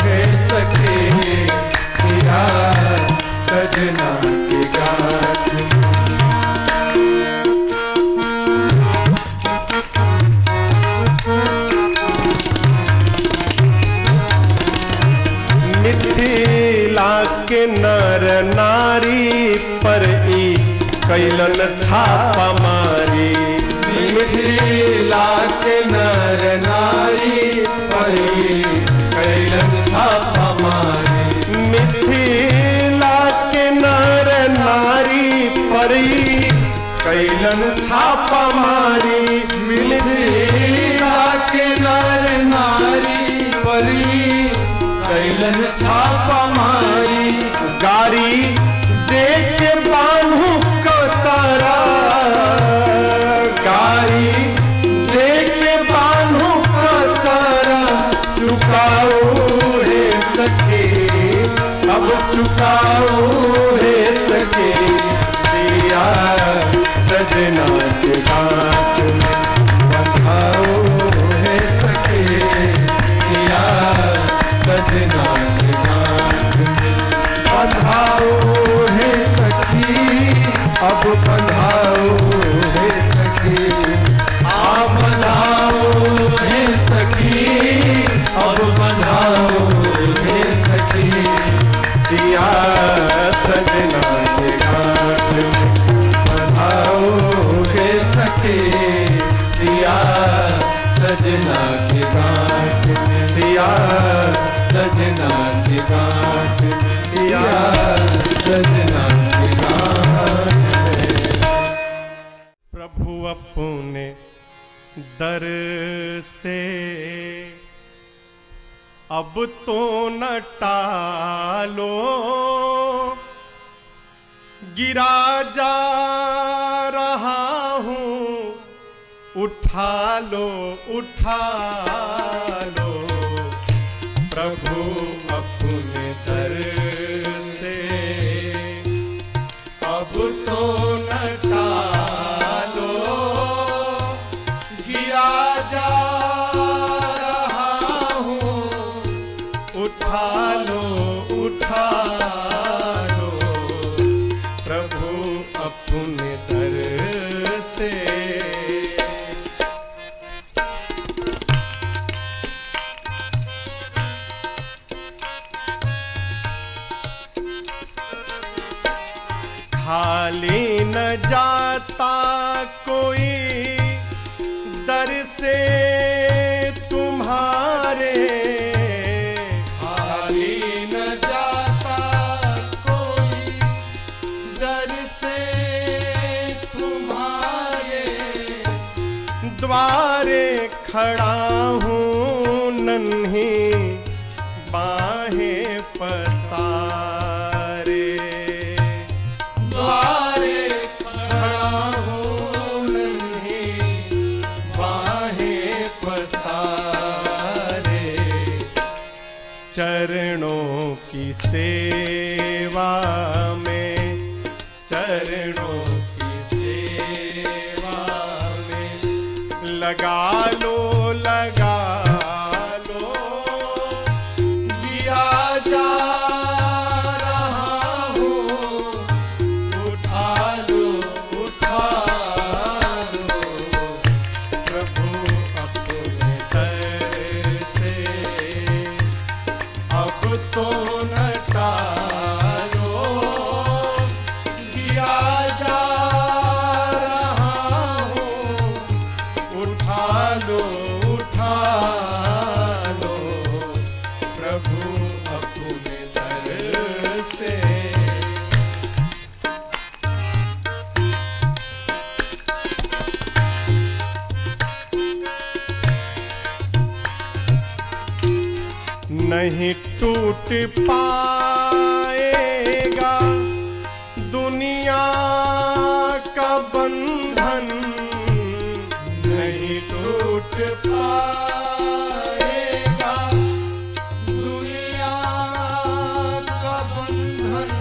है सखी, सिया सजना के गांठ में। मिथिला के नर नारी पर ई कैलन छापा मारी, मिथिला के नर नारी पर ई कैलन छापा मारी, मिथिला के नर नारी पर ई कैलन छापा मारी, मिथिला के नर नारी पर ई कैलन छापा मारी, गारी देख बान्हू को सारा, गारी देख बान्हू को सारा, चुकाओ है सखी, अब चुकाओ है सखी, सिया सजना के गांठ में बधाओ है सखी, सिया सजना के गांठ में बधाओ है सखी, अब बधाओ है सखी, आ बधाओ है सखी, अब बधाओ है सखी, सिया सजना के गांठ में बधाओ है सखी, सिया सजना सजना की गाँठ में सिया, सजना की गाँठ में सिया, सजना की गाँठ में। प्रभु अपने दर से अब तो न टालो, गिरा जा रहा हूँ, उठा लो उठा लो। प्रभु अपने दर से अब तो न टालो, गिरा जा रहा हूँ, उठा लो उठा लो। प्रभु अपने दर से। खाली न जाता कोई दर से तुम्हारे, खाली न जाता कोई दर से तुम्हारे, द्वारे खड़ा हूँ नन्ही बाहें पसारे। द्वारे खड़ा हूँ नन्ही बाहें पसारे। चरणों की सेवा में, चरणों की सेवा में लगा लो लगा लो। दिया जा रहा हूँ, उठा लो उठा लो। प्रभु अपने दर से अब तो न टालो, दिया जा रहा हूँ, उठा लो उठा लो। प्रभु अपने दर से। नहीं टूट पाएगा दुनिया का बंधन, नहीं टूट पाएगा दुनिया का बंधन।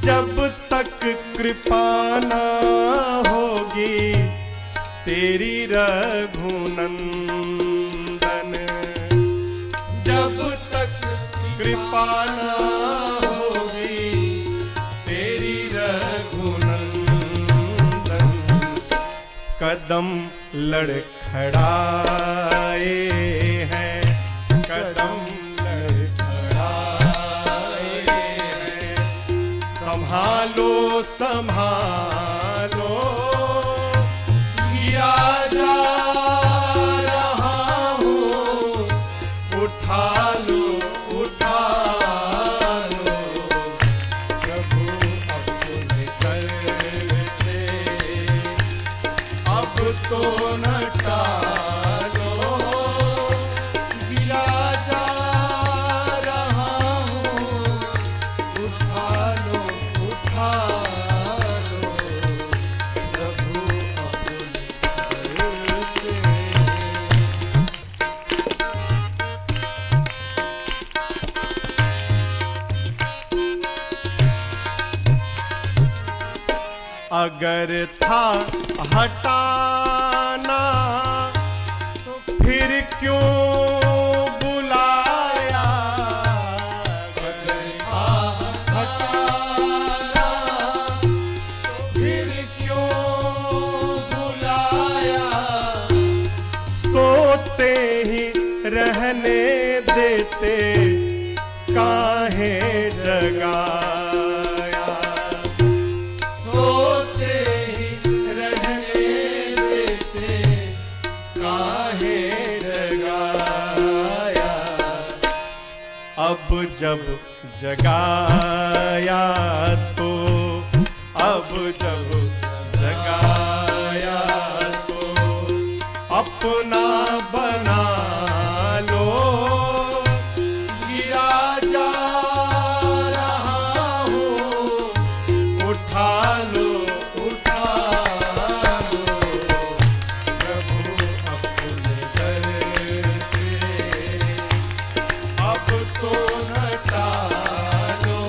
जब तक कृपा न होगी तेरी रघुनंदन, जब तक कृपा न होगी तेरी रघुनंदन। कदम लड़खड़ाए हैं, कदम लड़खड़ाए हैं। संभालो संभालो, किया जा रहा हूँ, उठा लो उठा लो। प्रभु अपने दर से अब तो न टालो, गिरा जा रहा हूँ, उठा लो उठा लो। प्रभु अपने दर से। अगर था हटाना तो फिर क्यों बुलाया। अगर था हटाना तो फिर क्यों बुलाया। सोते ही रहने देते काहे जगाया। सोते ही रहने देते काहे जब जगाया तो, अब जब जगाया तो अपना बना लो, गिरा जा रहा हूँ उठा लो, उठा लो प्रभु अपने दर से, अब तो न टालो,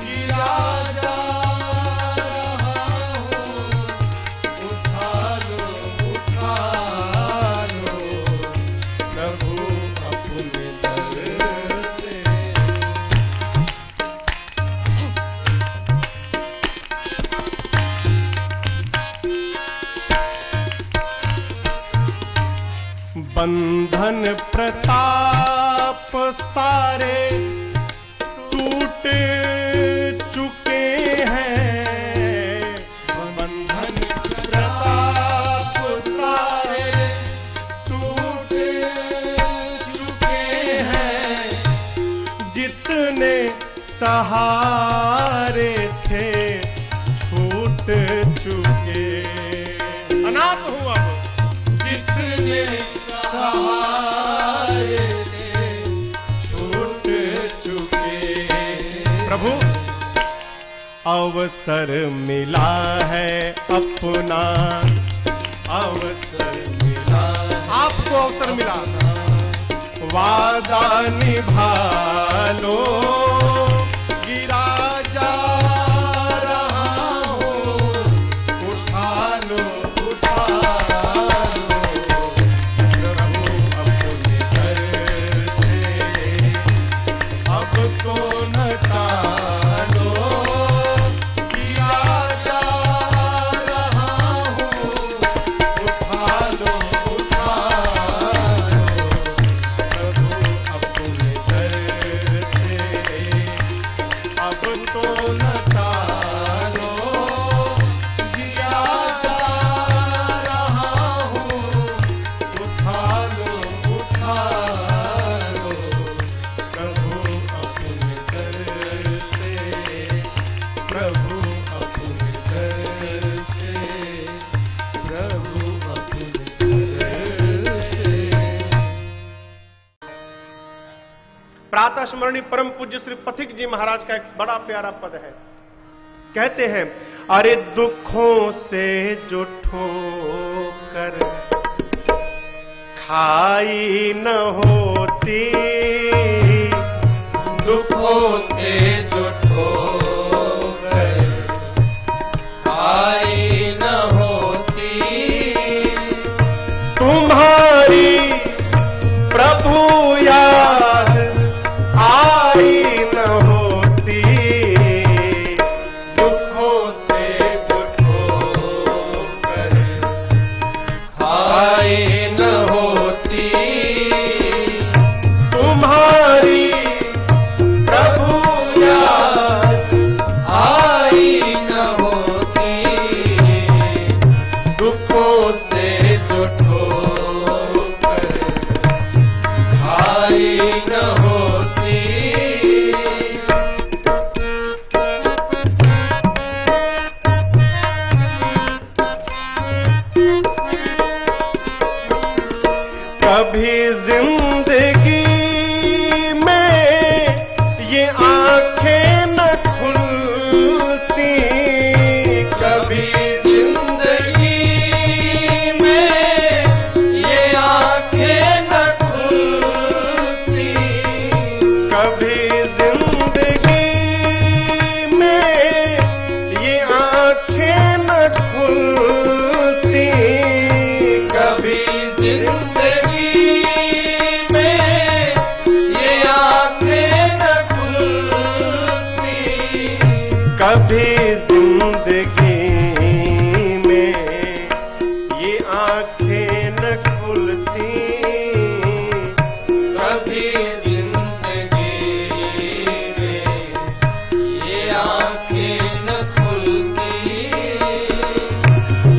गिरा जा रहा हूँ उठा लो, उठा लो प्रभु अपने दर से। बंधन प्रताप सारे टूट चुके हैं, बंधन प्रताप सारे टूट चुके हैं, जितने सहारे थे छूट चुके, अनाथ हुआ जितने सहारे थे छूट चुके। प्रभु अवसर मिला है अपना, अवसर मिला, आपको अवसर मिला, वादा निभा लो, गिरा जा रहा हूँ उठा लो, उठा लो प्रभु अपने दर से, अब तो न टालो, गिरा जा रहा हूँ उठा लो, उठा लो प्रभु अपने दर से, अब तो न टालो, गिरा जा रहा हूँ उठा लो, उठा लो प्रभु अपने दर से, प्रभु अपने दर से, प्रभु अपने दर से। प्रातः स्मरणीय परम पूज्य श्री पथिक जी महाराज का एक बड़ा प्यारा पद है। कहते हैं, अरे दुखों से जो ठोकर खाई न होती, दुखों से जो ठोकर आई न होती, तुम्हारी प्रभु याद आई न होती, दुखों से जो ठोकर आई न होती, तुम्हारी प्रभु याद आई न होती, दुखों से जो ठोकर आई न होती। कभी जिंदगी में ये आंखें न खुलती, कभी जिंदगी में ये आंखें न खुलती, कभी जिंदगी में ये आंखें न खुलती, कभी जिंदगी में ये आंखें न खुलती, कभी जिंदगी में ये आंखें न खुलती, कभी जिंदगी में ये आंखें न खुलती,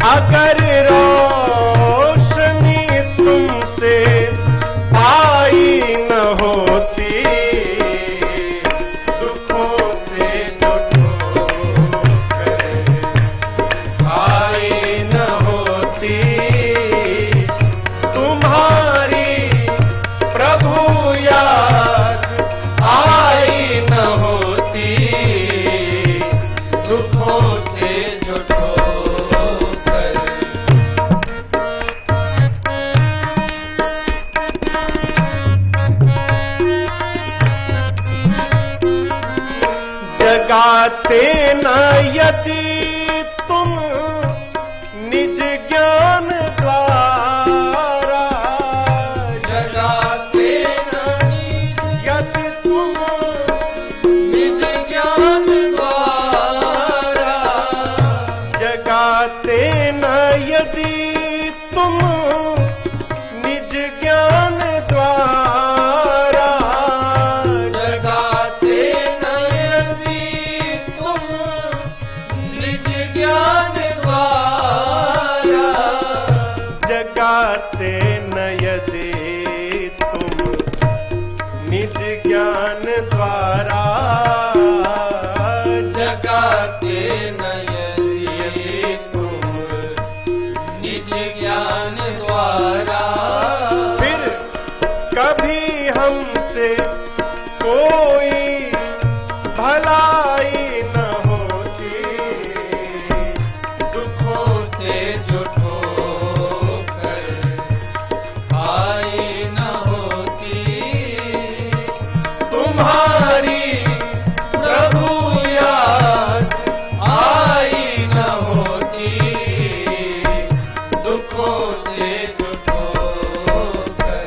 अगर रोशनी तुमसे आई न होती, दुखों से जुटो कर। जगाते न यदि तुम निज ज्ञान द्वारा, जगाते नहीं यदि तुम निज ज्ञान द्वारा, जगाते न यदि तुम निज ज्ञान द्वारा, जगाते नहीं तुम निज ज्ञान द्वारा, जगाते न यदि तुम निज ज्ञान द्वारा, जगाते नहीं तुम निज ज्ञान द्वारा। फिर कभी हमसे कोई भलाई न होती, दुखों से जुटो कर आई न होती, तुम्हारी प्रभु याद आई न होती, दुखों से जुटो कर।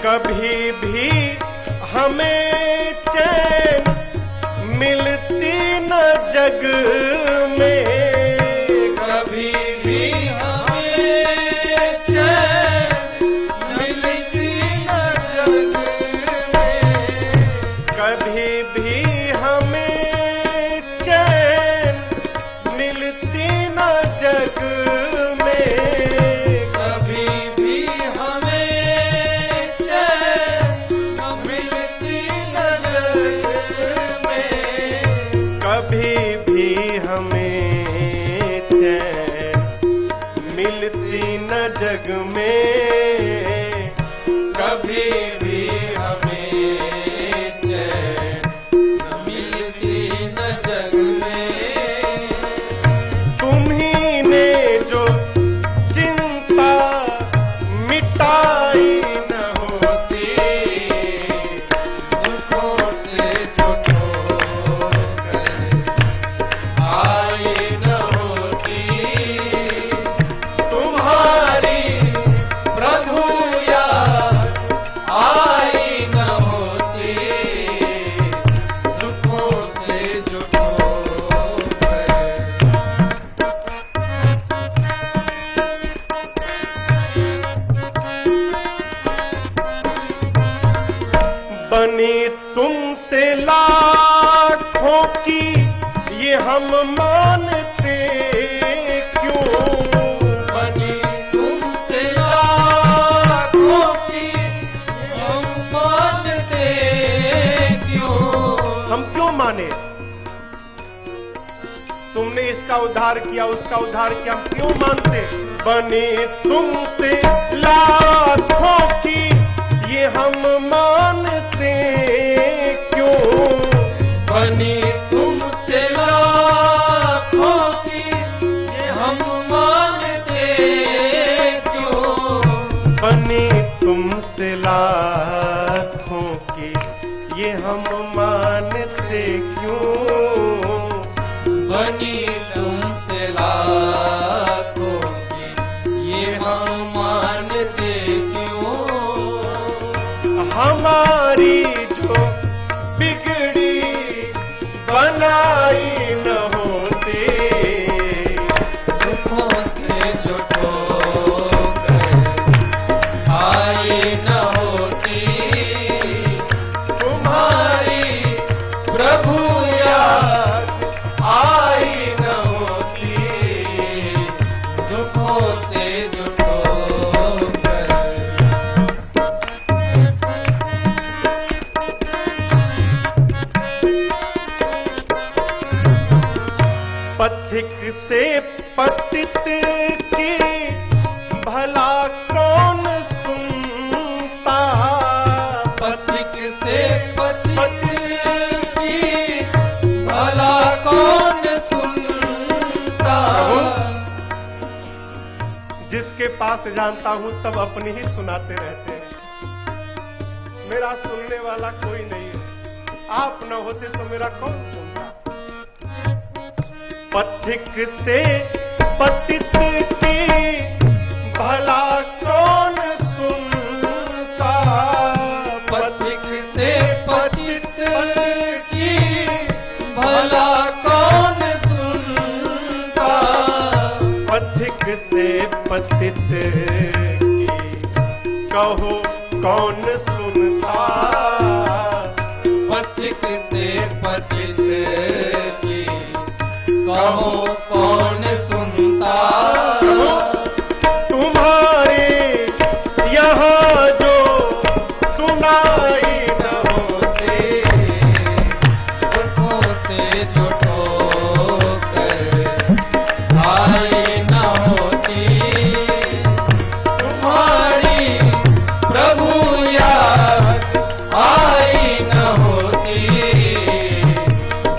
कभी भी हमें चैन मिलती न जग में, कभी भी हमें चैन मिलती न जग में, कभी भी हमें चैन मिलती न जग में, कभी भी हमें चैन मिलती न जग में, कभी भी हमें चैन मिलती न जग में, कभी भी हमें चैन मिलती न जग में। तुम्ही ने जो चिंता मिटाई न होती, दुखों से जुटो कर आई न होती, तुम्हारी प्रभु याद आई न होती, दुखों से जुटो कर। बनी तुमसे लाखों की ये हम मानते क्यों, बनी तुमसे लाखों की हम मानते क्यों, हम क्यों माने? तुमने इसका उद्धार किया, उसका उद्धार किया, हम क्यों मानते? बनी तुमसे लाखों की ये हम मानते क्यों, बनी तुमसे लाखों की ये हम मानते क्यों, बनी तुमसे लाखों की ये हम मानते क्यों, बनी तुमसे लाखों की ये हम मानते क्यों, हमारी जो बिगड़ी बनाई न होती, दुखों से जुटो कर आई न होती, तुम्हारी प्रभु याद आई न होती, दुखों से जुटो कर। पास जानता हूं सब अपनी ही सुनाते रहते हैं। मेरा सुनने वाला कोई नहीं है। आप न होते तो मेरा कौन सुनता? पथिक से पतित की भला कौन सुनता? पथिक से पतित की भला कौन सुनता? पथिक से पतित की कहो कौन सुनता? पथिक से पतित की कहो कौन सुनता? तुम्हारे यहाँ जो सुनाई न होते, दुखों से जो ठोकर आई न होती, तुम्हारी प्रभु याद आई न होती,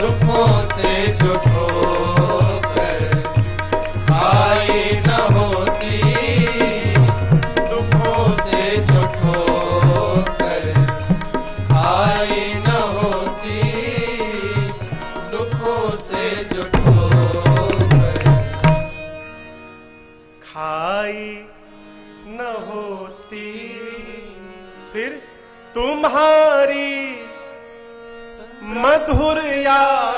दुखों से जो ठोकर आई न होती, दुखों से जो ठोकर आई न होती, दुखों से जो ठोकर खाई न होती। फिर तुम्हारी मधुर याद